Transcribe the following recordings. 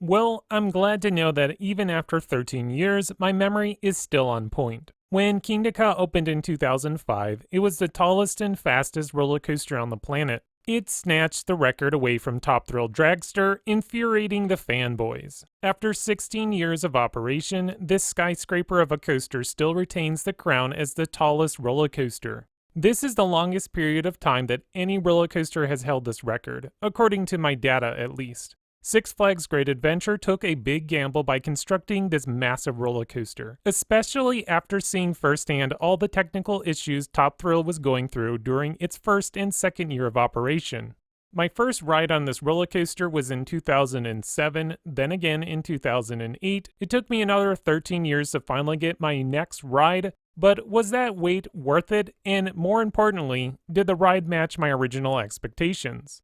Well, I'm glad to know that even after 13 years, my memory is still on point. When Kingda Ka opened in 2005, it was the tallest and fastest roller coaster on the planet. It snatched the record away from top Thrill Dragster, infuriating the fanboys. After 16 years of operation, this skyscraper of a coaster still retains the crown as the tallest roller coaster. This is the longest period of time that any roller coaster has held this record, according to my data at least. Six Flags Great Adventure took a big gamble by constructing this massive roller coaster, especially after seeing firsthand all the technical issues Top Thrill was going through during its first and second year of operation. My first ride on this roller coaster was in 2007, then again in 2008. It took me another 13 years to finally get my next ride, but was that wait worth it? And more importantly, did the ride match my original expectations?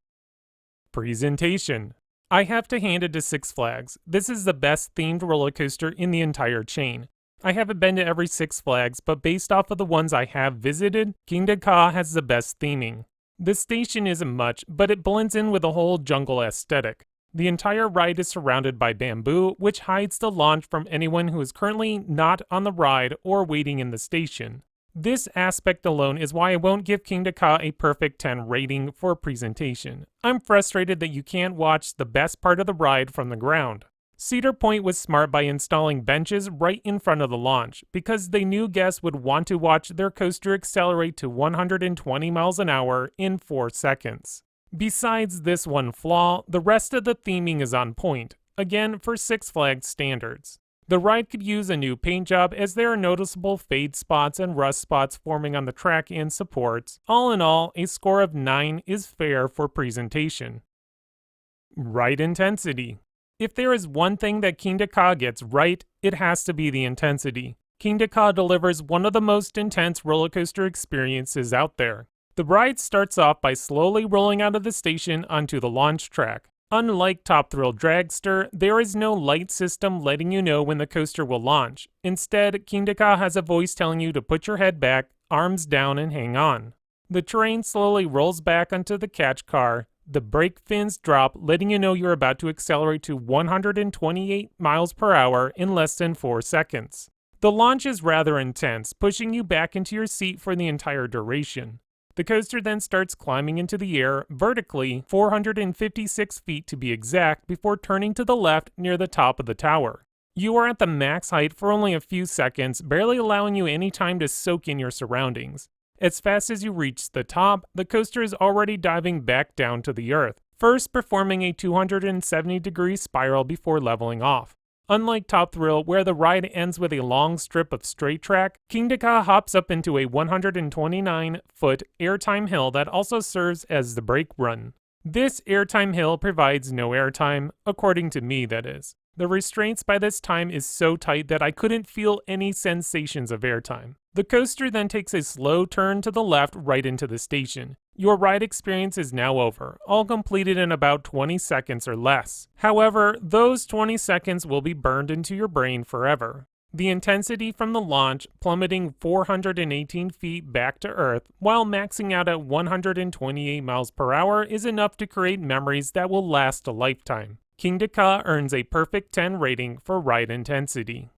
Presentation. I have to hand it to Six Flags. This is the best themed roller coaster in the entire chain. I haven't been to every Six Flags, but based off of the ones I have visited, Kingda Ka has the best theming. The station isn't much, but it blends in with the whole jungle aesthetic. The entire ride is surrounded by bamboo, which hides the launch from anyone who is currently not on the ride or waiting in the station. This aspect alone is why I won't give Kingda Ka a perfect 10 rating for presentation. I'm frustrated that you can't watch the best part of the ride from the ground. Cedar Point was smart by installing benches right in front of the launch, because they knew guests would want to watch their coaster accelerate to 120 miles an hour in 4 seconds. Besides this one flaw, the rest of the theming is on point, again for Six Flags standards. The ride could use a new paint job as there are noticeable fade spots and rust spots forming on the track and supports. All in all, a score of 9 is fair for presentation. Ride intensity. If there is one thing that Kingda Ka gets right, it has to be the intensity. Kingda Ka delivers one of the most intense roller coaster experiences out there. The ride starts off by slowly rolling out of the station onto the launch track. Unlike Top Thrill Dragster, there is no light system letting you know when the coaster will launch. Instead, Kingda Ka has a voice telling you to put your head back, arms down, and hang on. The train slowly rolls back onto the catch car. The brake fins drop, letting you know you're about to accelerate to 128 miles per hour in less than 4 seconds. The launch is rather intense, pushing you back into your seat for the entire duration. The coaster then starts climbing into the air, vertically, 456 feet to be exact, before turning to the left near the top of the tower. You are at the max height for only a few seconds, barely allowing you any time to soak in your surroundings. As fast as you reach the top, the coaster is already diving back down to the earth, first performing a 270-degree spiral before leveling off. Unlike Top Thrill, where the ride ends with a long strip of straight track, Kingda Ka hops up into a 129-foot airtime hill that also serves as the brake run. This airtime hill provides no airtime, according to me that is. The restraints by this time is so tight that I couldn't feel any sensations of airtime. The coaster then takes a slow turn to the left right into the station. Your ride experience is now over, all completed in about 20 seconds or less. However, those 20 seconds will be burned into your brain forever. The intensity from the launch, plummeting 418 feet back to Earth, while maxing out at 128 miles per hour, is enough to create memories that will last a lifetime. Kingda Ka earns a perfect 10 rating for ride intensity.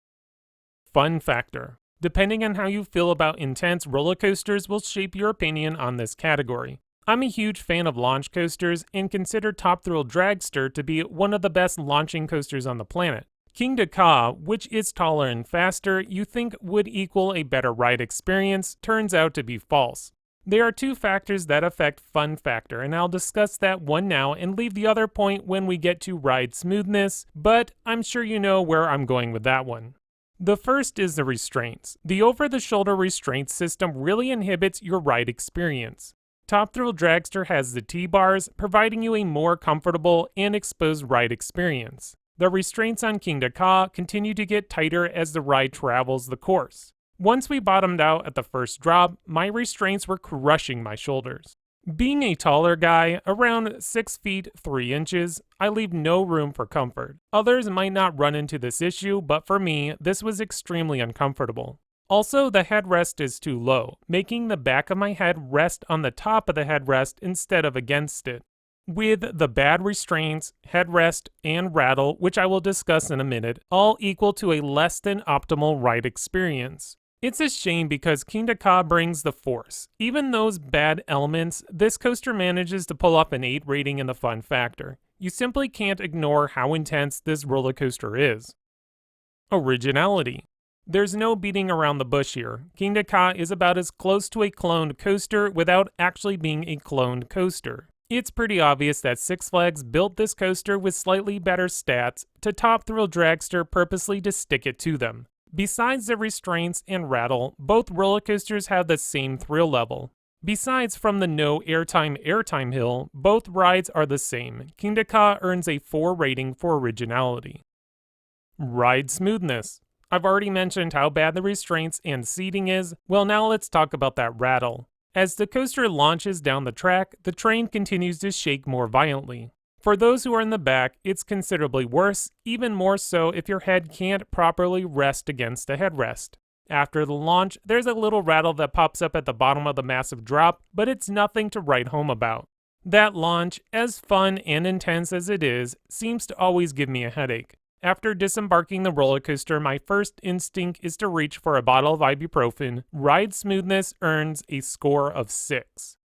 Fun factor. Depending on how you feel about intense roller coasters will shape your opinion on this category. I'm a huge fan of launch coasters and consider Top Thrill Dragster to be one of the best launching coasters on the planet. Kingda Ka, which is taller and faster, you think would equal a better ride experience, turns out to be false. There are two factors that affect fun factor, and I'll discuss that one now and leave the other point when we get to ride smoothness, but I'm sure you know where I'm going with that one. The first is the restraints. The over-the-shoulder restraint system really inhibits your ride experience. Top Thrill Dragster has the T-bars, providing you a more comfortable and exposed ride experience. The restraints on Kingda Ka continue to get tighter as the ride travels the course. Once we bottomed out at the first drop, my restraints were crushing my shoulders. Being a taller guy, around 6 feet 3 inches, I leave no room for comfort. Others might not run into this issue, but for me, this was extremely uncomfortable. Also, the headrest is too low, making the back of my head rest on the top of the headrest instead of against it. with the bad restraints, headrest, and rattle, which I will discuss in a minute, all equal to a less than optimal ride experience. It's a shame because Kingda Ka brings the force. Even those bad elements, this coaster manages to pull off an 8 rating in the fun factor. You simply can't ignore how intense this roller coaster is. Originality. There's no beating around the bush here. Kingda Ka is about as close to a cloned coaster without actually being a cloned coaster. It's pretty obvious that Six Flags built this coaster with slightly better stats to top Thrill Dragster purposely to stick it to them. Besides the restraints and rattle, both roller coasters have the same thrill level. Besides from the no airtime hill, both rides are the same. Kingda Ka earns a 4 rating for originality. Ride smoothness. I've already mentioned how bad the restraints and seating is. Well, now let's talk about that rattle. As the coaster launches down the track, the train continues to shake more violently. For those who are in the back, it's considerably worse, even more so if your head can't properly rest against the headrest. After the launch, there's a little rattle that pops up at the bottom of the massive drop, but it's nothing to write home about. That launch, as fun and intense as it is, seems to always give me a headache. After disembarking the roller coaster, my first instinct is to reach for a bottle of ibuprofen. Ride smoothness earns a score of 6.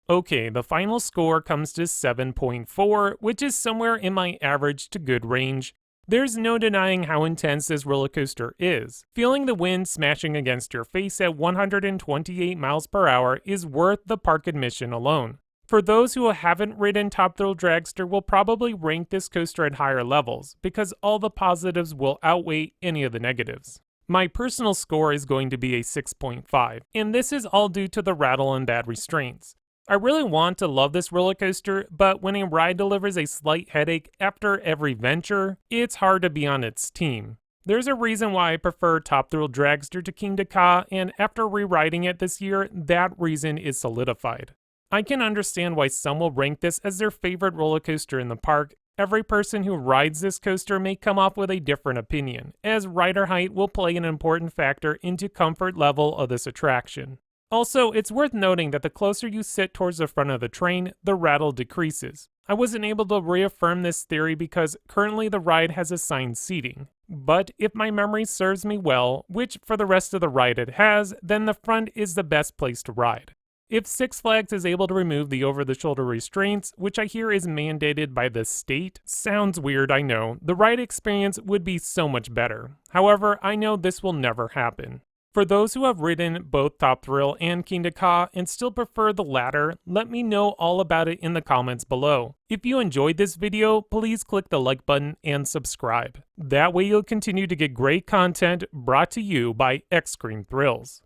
Okay, the final score comes to 7.4, which is somewhere in my average to good range. There's no denying how intense this roller coaster is. Feeling the wind smashing against your face at 128 miles per hour is worth the park admission alone. For those who haven't ridden Top Thrill Dragster will probably rank this coaster at higher levels, because all the positives will outweigh any of the negatives. My personal score is going to be a 6.5, and this is all due to the rattle and bad restraints. I really want to love this roller coaster, but when a ride delivers a slight headache after every venture, it's hard to be on its team. There's a reason why I prefer Top Thrill Dragster to Kingda Ka, and after rewriting it this year, that reason is solidified. I can understand why some will rank this as their favorite roller coaster in the park. Every person who rides this coaster may come off with a different opinion, as rider height will play an important factor into comfort level of this attraction. Also, it's worth noting that the closer you sit towards the front of the train, the rattle decreases. I wasn't able to reaffirm this theory because currently the ride has assigned seating. But if my memory serves me well, which for the rest of the ride it has, then the front is the best place to ride. If Six Flags is able to remove the over-the-shoulder restraints, which I hear is mandated by the state, sounds weird, I know, the ride experience would be so much better. However, I know this will never happen. For those who have ridden both Top Thrill and Kingda Ka and still prefer the latter, let me know all about it in the comments below. If you enjoyed this video, please click the like button and subscribe. That way you'll continue to get great content brought to you by XscreamThrills.